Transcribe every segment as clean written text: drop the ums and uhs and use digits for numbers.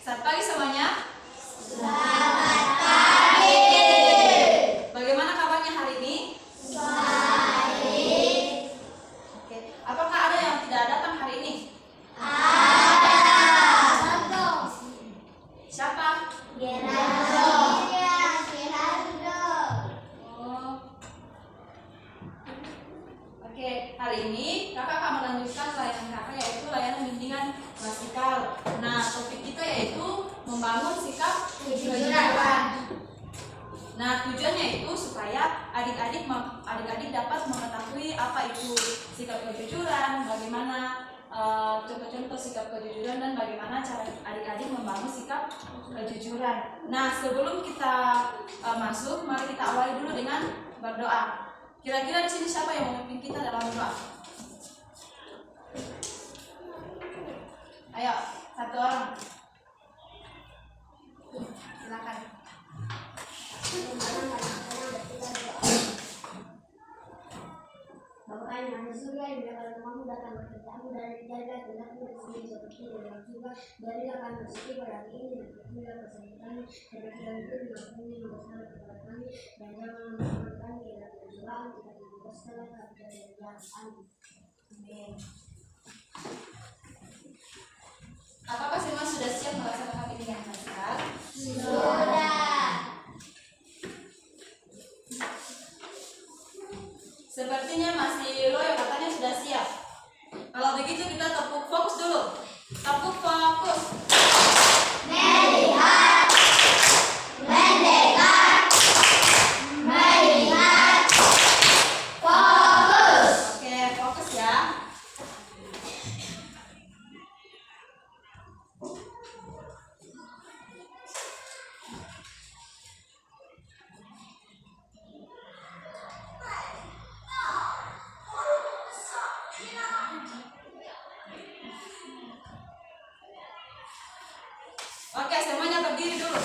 Selamat pagi semuanya. Selamat pagi. Bagaimana kabarnya hari ini? Baik. Oke. Apakah ada yang tidak datang hari ini? Ada. Siapa? Gerardo. Iya, Gerardo. Oh. Oke, hari ini kakak akan melanjutkan layanan kakak, yaitu layanan bimbingan klasikal. Nah, topik kita yaitu membangun sikap kejujuran. Nah, tujuannya itu supaya adik-adik dapat mengetahui apa itu sikap kejujuran, bagaimana contoh-contoh sikap kejujuran, dan bagaimana cara adik-adik membangun sikap kejujuran. Nah, sebelum kita masuk, mari kita awali dulu dengan berdoa. Kira-kira di sini siapa yang memimpin kita dalam doa? Ayo, satu orang. Silakan. Bapak kami yang di surga, yang dimuliakan namamu, datang bekerjaanmu dan dijaga tindaku di sini seperti di dalam surga. Berilah kami rezeki pada hari ini dan ampunilah kesalahan kami, karena kita itu mengampuni yang bersalah kepada kami, dan jangan memasukkan kami ke dalam pencobaan, kita bebaskanlah kami dari yang jahat. Amin. Apakah semua sudah siap melaksanakan bimbingan klasikal? Sudah. Sepertinya masih lo yang katanya sudah siap. Kalau begitu kita tepuk fokus dulu. Tepuk fokus. Melihat, mendengar, melihat, fokus. Oke, fokus ya. Oke, semuanya berdiri dulu.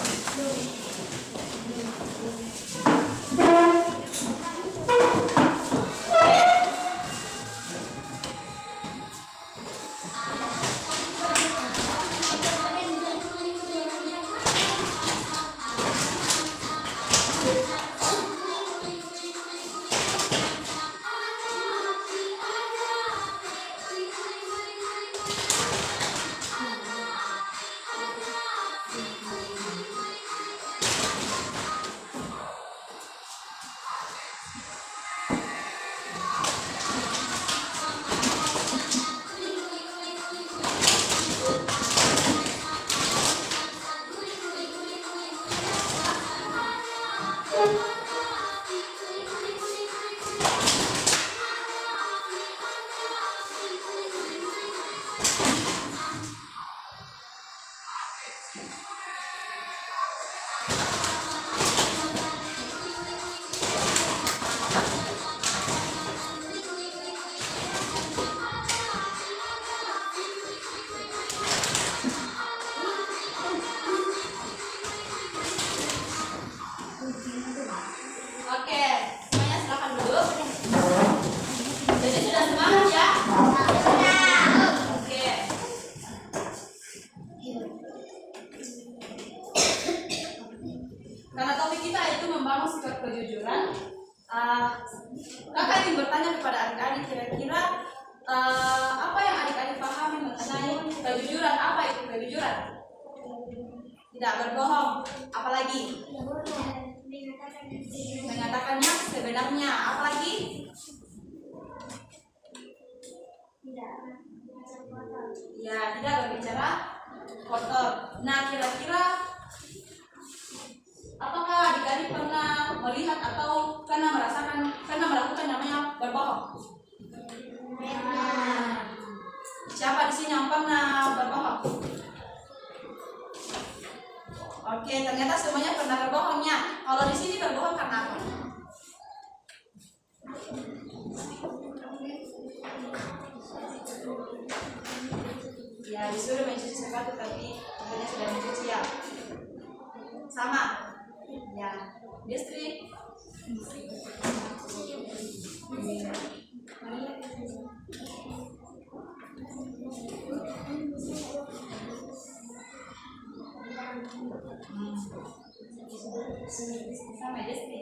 Oke, semuanya silakan duduk. Jadi sudah semangat ya? Oke. Karena topik kita itu membangun sikap kejujuran, kakak ingin bertanya kepada adik-adik, kira-kira apa yang adik-adik pahami mengenai kejujuran? Apa itu kejujuran? Tidak berbohong. Apalagi? Mengatakannya sebenarnya. Apalagi? Ya, tidak berbicara kotor. Nah, kira-kira apakah adik-adik pernah melihat atau pernah melakukan namanya berbohong? Siapa di sini yang pernah berbohong? Oke, ternyata semuanya pernah berbohongnya. Kalau di sini berbohong karena apa? Ya, disuruh mencuci sepatu tapi tentunya sudah mencuci ya. Sama. Ya, distrik. Sama Desti.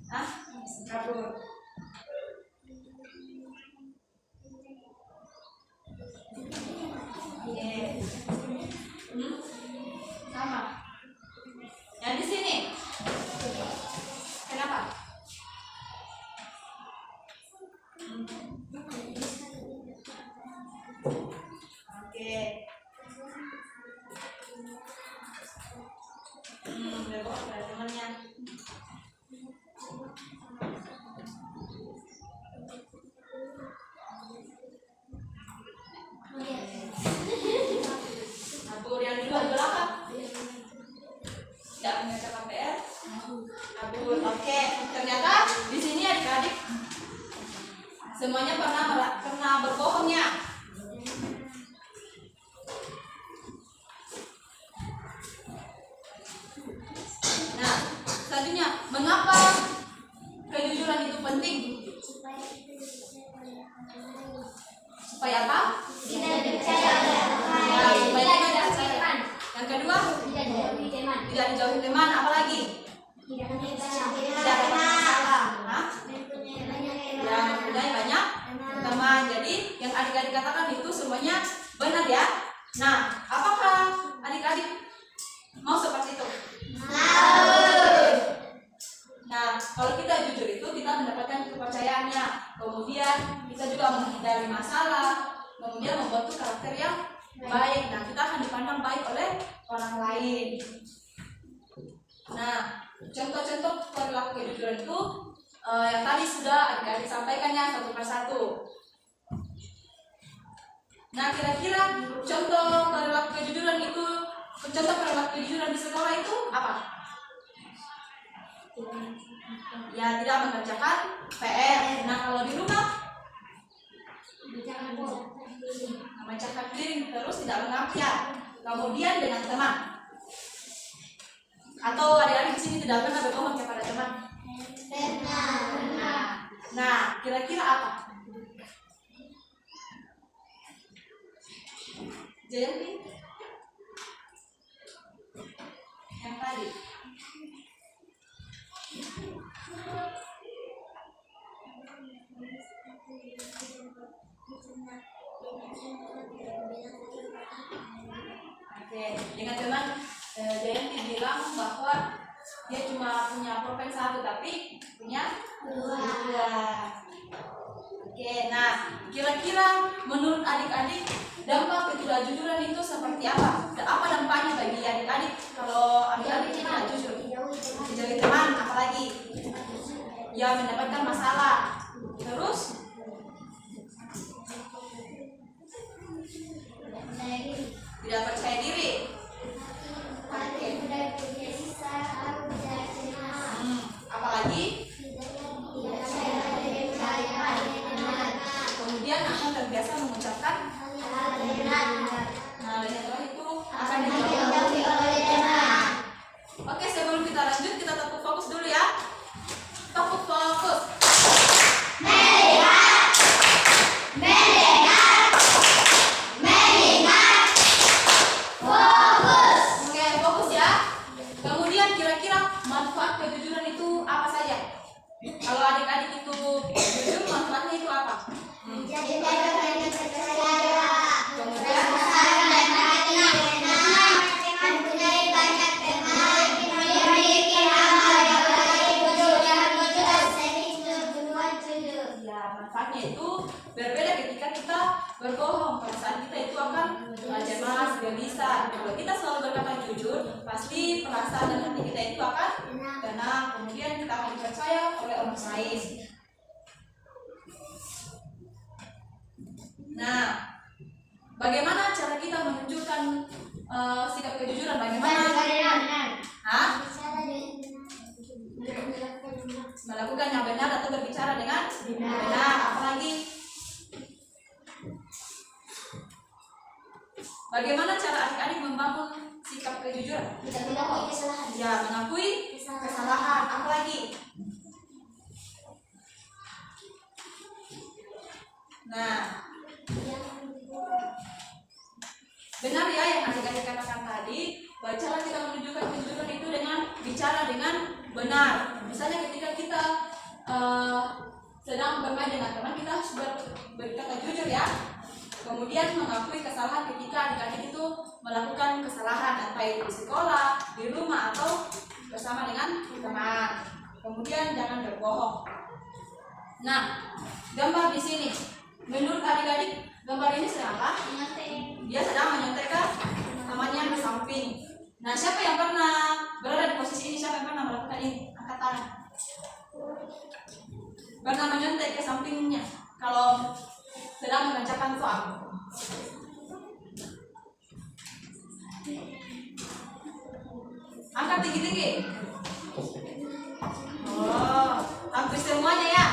Hah? Kabur. Oke. Sama. Yang di sini. Kenapa? Oke. Udah bawa ke temannya. Kabur yang dua apa? Tidak mengerjakan PR. Kabur. Oke. Ternyata di sini adik-adik semuanya pernah berbohongnya. Nah, selanjutnya, mengapa kejujuran itu penting? Supaya apa? Tidak dipercaya oleh orang lain. Ya, supaya Tidak tidak dijauhi percaya. teman. Yang kedua, Tidak dijauhi teman. tidak dijauhi teman, apalagi? Tidak mempunyai Tidak dapat masalah. Hah? mempunyai banyak teman. Ya, mempunyai banyak teman. Jadi, yang adik-adik katakan itu semuanya benar ya. Nah, apakah adik-adik mau seperti itu? Nah, kalau kita jujur itu kita mendapatkan kepercayaannya. Kemudian kita juga menghindari masalah. Kemudian membentuk karakter yang baik. Nah, kita akan dipandang baik oleh orang lain. Nah, contoh-contoh perilaku kejujuran itu yang tadi sudah adik-adik sampaikannya satu persatu. Nah, kira-kira contoh perilaku kejujuran itu, contoh perilaku kejujuran di sekolah itu apa? Ya, tidak mengerjakan PR. Nah, kalau di rumah memecahkan piring, terus tidak mengampia. Kemudian dengan teman. Atau adik-adik di sini tidak pernah berbohong kepada teman. Nah, kira-kira apa? Jadi yang tadi. Oke, dengan teman Jayanti bilang bahwa dia cuma punya pulpen satu tapi punya dua. Oke, nah kira-kira menurut adik-adik dampak ketidakjujuran itu seperti apa? Apa dampaknya bagi adik-adik kalau adik-adik tidak jujur? Menjauhi teman, apalagi? Ya, mendapatkan masalah. Terus? Tidak percaya diri. Apalagi? Kemudian akan terbiasa mengucapkan nah, yang terakhir itu akan dijauhi oleh teman. Oke, sebelum kita lanjut, kita tetap fokus dulu ya. Fokus. Oke, fokus ya. Kemudian kira-kira manfaat kejujuran itu apa saja? Kalau adik-adik itu jujur, manfaatnya itu apa? Kemudian ya, manfaatnya itu berbeda ketika kita berbohong. Perasaan kita itu akan cemas, gelisah. Kalau kita selalu berkata jujur, pasti perasaan dan hati kita itu akan tenang. Kemudian kita akan dipercaya oleh orang lain. Nah, bagaimana cara kita menunjukkan sikap kejujuran? Bagaimana? Hah? Melakukan yang benar atau berbicara dengan benar. Apalagi? Bagaimana cara adik-adik membangun sikap kejujuran? Ya, mengakui kesalahan. Apalagi? Nah, Benar ya yang adik-adik katakan tadi, bacalah kita menunjukkan tunjukkan itu dengan bicara dengan benar. Misalnya ketika kita sedang bermain dengan teman, kita harus berkata jujur ya. Kemudian mengakui kesalahan ketika adik-adik itu melakukan kesalahan, entah itu di sekolah, di rumah, atau bersama dengan teman. Kemudian jangan berbohong. Nah, gambar di sini, menurut adik-adik gambar ini sedang apa? Dia sedang menyontekkan tangannya ke samping. Nah, siapa yang pernah berada di posisi ini? Siapa yang pernah melakukan ini? Angkat tangan. Pernah menyontek ke sampingnya kalau sedang mengerjakan soal. Angkat tinggi-tinggi. Oh, hampir semuanya ya.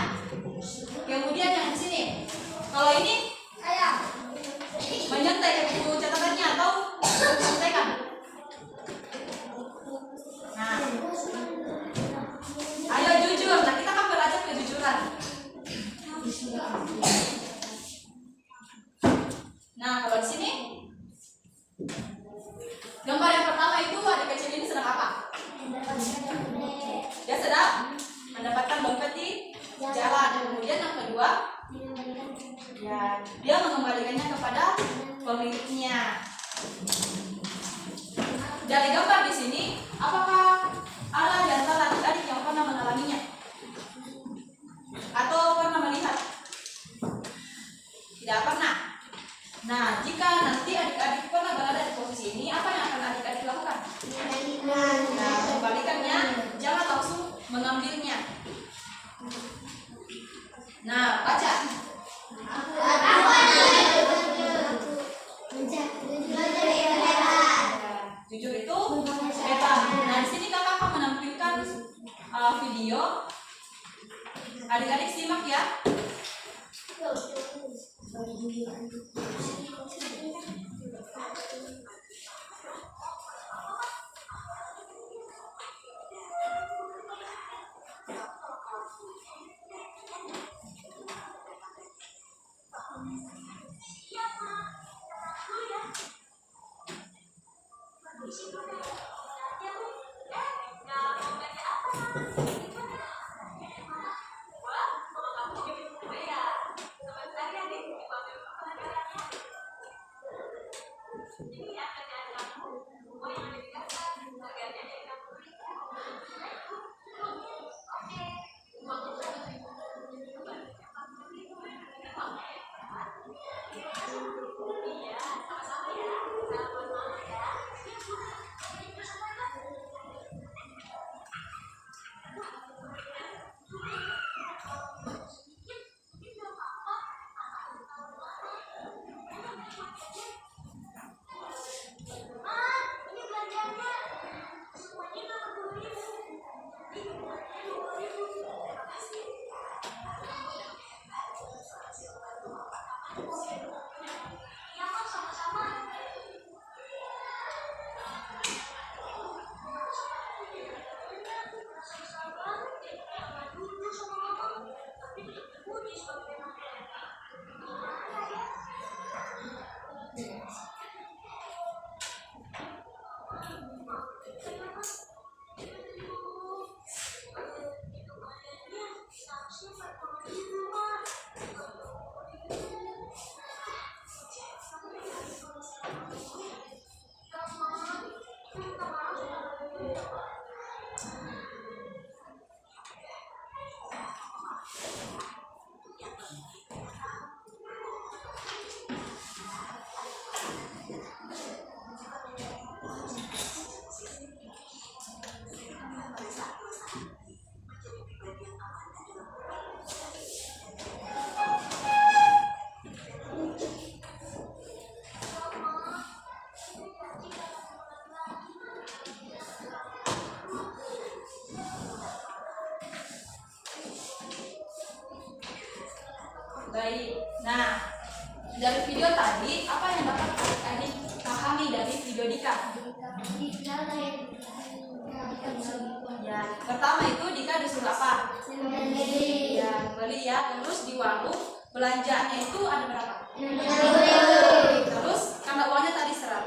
Kemudian yang di sini, kalau ini menyontek ke buku catatannya atau menyontekkan. Nah, ayo jujur. Nah, kita kan belajar kejujuran. Nah, kalau di sini gambar yang pertama itu adik kecil ini sedang apa? Dia sedang mendapatkan dompet di jalan. Kemudian yang kedua, ya, dia mengembalikannya kepada pemiliknya. Dari gambar di sini, apakah ada di antara adik-adik yang pernah mengalaminya? Atau pernah melihat? Tidak pernah. Nah, jika nanti adik-adik pernah berada di posisi ini, apa yang akan adik-adik lakukan? Nah, kembalikannya, jangan langsung mengambilnya. Nah, baca. Jujur itu bebas. Nah, di sini kakak akan menampilkan video. Adik-adik simak ya. Baik. Nah, dari video tadi apa yang dapat adik-adik pahami dari video Dika? Ya, pertama itu Dika disuruh apa? Ya, beli ya. Terus di warung belanjanya itu ada berapa? Terus karena uangnya tadi 100,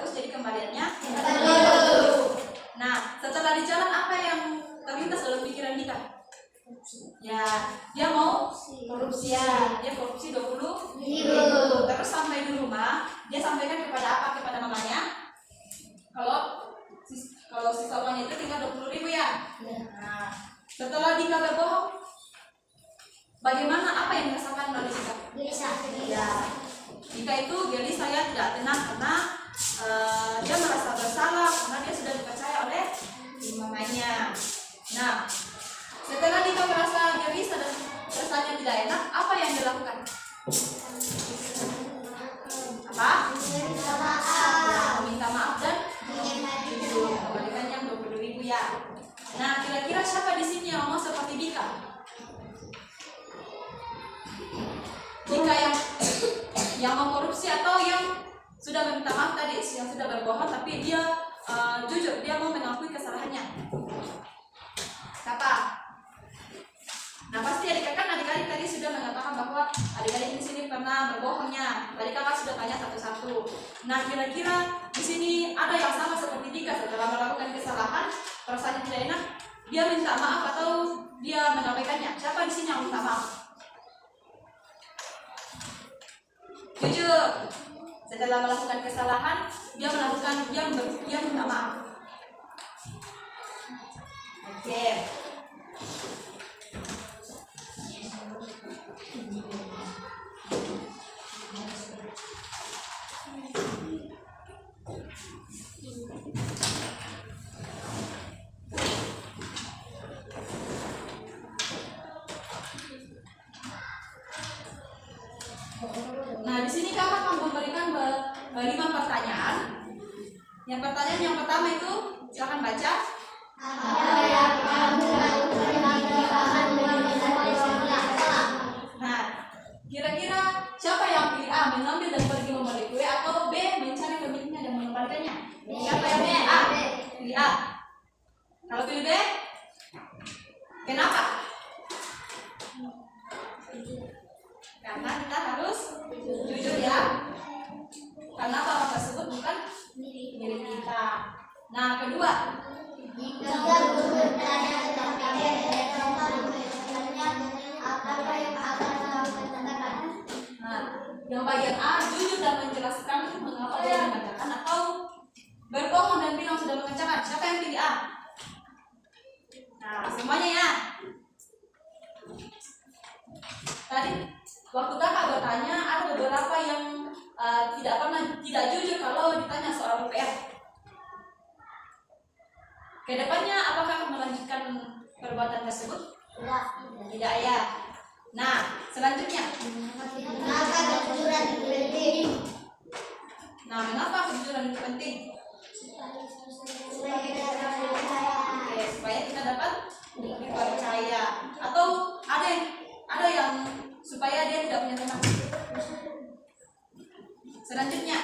sudah berbohong, tapi dia jujur, dia mau mengakui kesalahannya. Siapa? Nah, pasti adik-adik tadi sudah mengatakan bahwa adik-adik di sini pernah berbohongnya. Tadi kakak sudah tanya satu-satu. Nah, kira-kira di sini ada yang sama seperti Dika setelah melakukan kesalahan, perasaan tidak enak, dia minta maaf atau dia mengabaikannya? Siapa di sini yang minta maaf? Jujur, setelah melakukan kesalahan, dia minta maaf. Oke. Nah, di sini kakak akan memberikan 5 pertanyaan. Yang pertanyaan yang pertama itu, silakan baca. Nah, kira-kira siapa yang pilih A, mengambil dan pergi membeli kue, atau B, mencari pemiliknya dan mengembalikannya? Siapa yang pilih A? Pilih A. Kalau pilih B, kenapa? Karena kita harus jujur ya. Karena barang tersebut bukan milik kita. Nah, kedua, Jika guru bertanya tentang kalian dan apa yang akan kamu katakan? nah, yang bagian A, jujur dan menjelaskan mengapa dia mengerjakan, atau berbohong dan bilang sudah mengerjakan. Siapa yang pilih A? Nah, semuanya ya. Tadi waktu kakak bertanya, ada beberapa yang tidak jujur kalau ditanya soal PR. Kedepannya apakah akan melanjutkan perbuatan tersebut? Tidak ya. Nah, selanjutnya. Maka kejujuran itu penting. Nah, mengapa kejujuran itu penting? Supaya kita dapat dipercaya. Atau ada yang supaya dia tidak punya teman. Selanjutnya.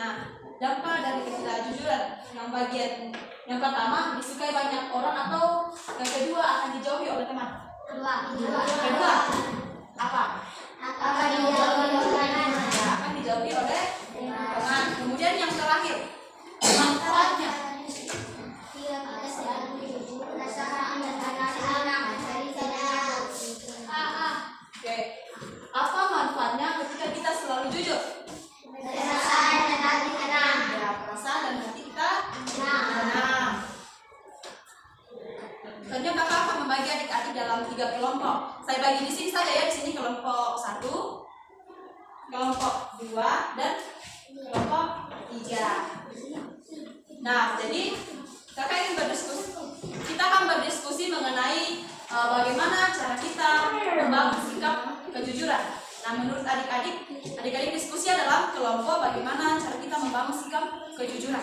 Nah, dampak dari ketidakjujuran yang pertama disukai banyak orang, atau yang kedua akan dijauhi oleh teman. Kedua apa? Akan dijauhi oleh teman. Ya, akan dijauhi oleh teman. Kemudian yang terakhir, manfaatnya. Oke, apa manfaatnya ketika kita selalu jujur? Perasaan dan hati tenang. Ya, perasaan dan hati kita tenang. Selanjutnya kakak akan membagi adik-adik dalam 3 kelompok. Saya bagi di sini saja ya, di sini kelompok 1, kelompok 2, dan kelompok 3. Nah, jadi kakak ingin kita akan berdiskusi mengenai bagaimana cara kita membangun sikap kejujuran. Nah, menurut adik-adik diskusi dalam kelompok bagaimana cara kita membangun sikap kejujuran.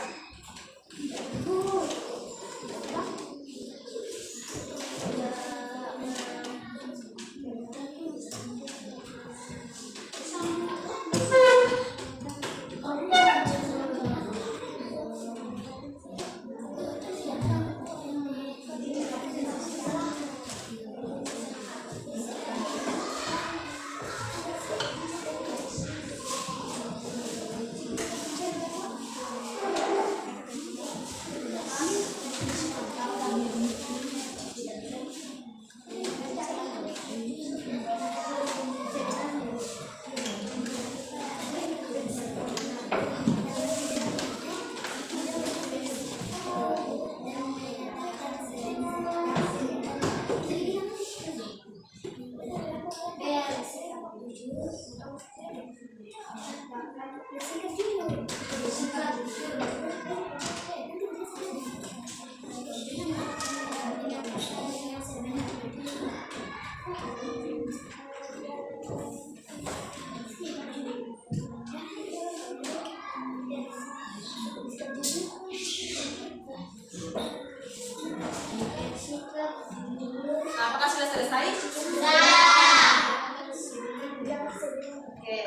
Apakah sudah selesai? Sudah. Oke.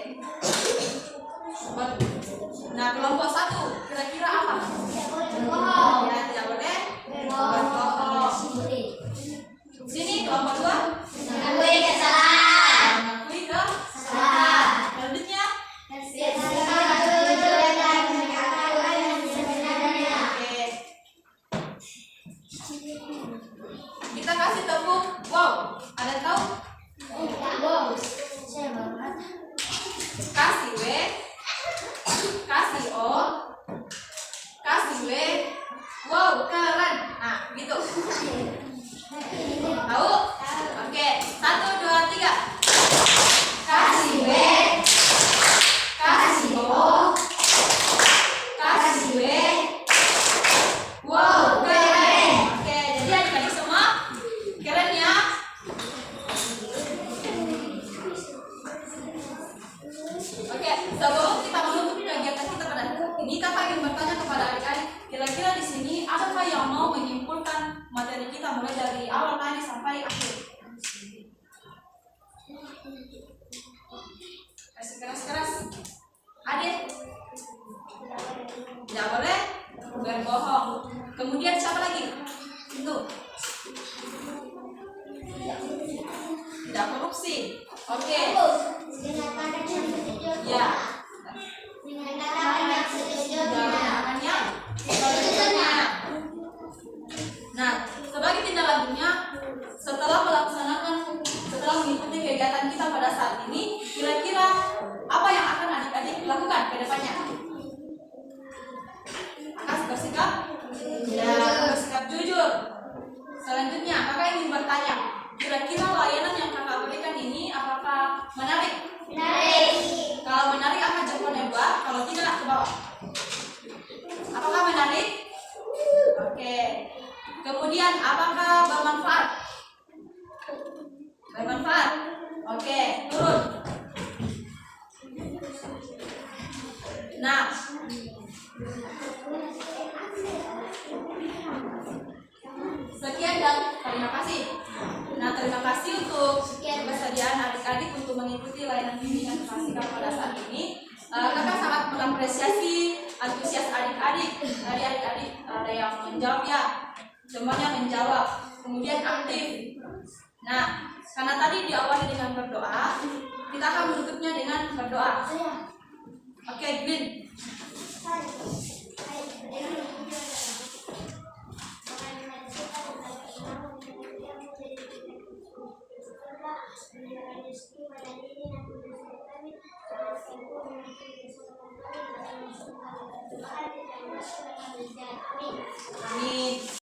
mulai dari awal tadi sampai akhir. Kasih keras-keras. Adik, tidak boleh berbohong. Kemudian siapa lagi? Itu tidak korupsi. Oke. Ya. Nah, sebagai tindak lanjutnya, setelah mengikuti kegiatan kita pada saat ini, kira-kira apa yang akan adik-adik lakukan ke depannya? Akan bersikap? Ya, bersikap jujur. Selanjutnya, kakak ingin bertanya, kira-kira layanan yang kakak berikan ini apakah menarik? Menarik. Kalau menarik, akan jempol lebar. Kalau tidak, ke bawah. Apakah menarik? Oke. Kemudian, apakah bermanfaat? Bermanfaat. Oke, turun. Nah, sekian dan terima kasih. Nah, terima kasih untuk kesediaan adik-adik untuk mengikuti layanan bimbingan prasikap pada saat ini. Kakak sangat mengapresiasi antusias adik-adik. Tadi adik-adik ada yang menjawab ya, semuanya menjawab. Kemudian aktif. Nah, karena tadi diawali dengan berdoa, kita akan menutupnya dengan berdoa. Oke, Green. Amin.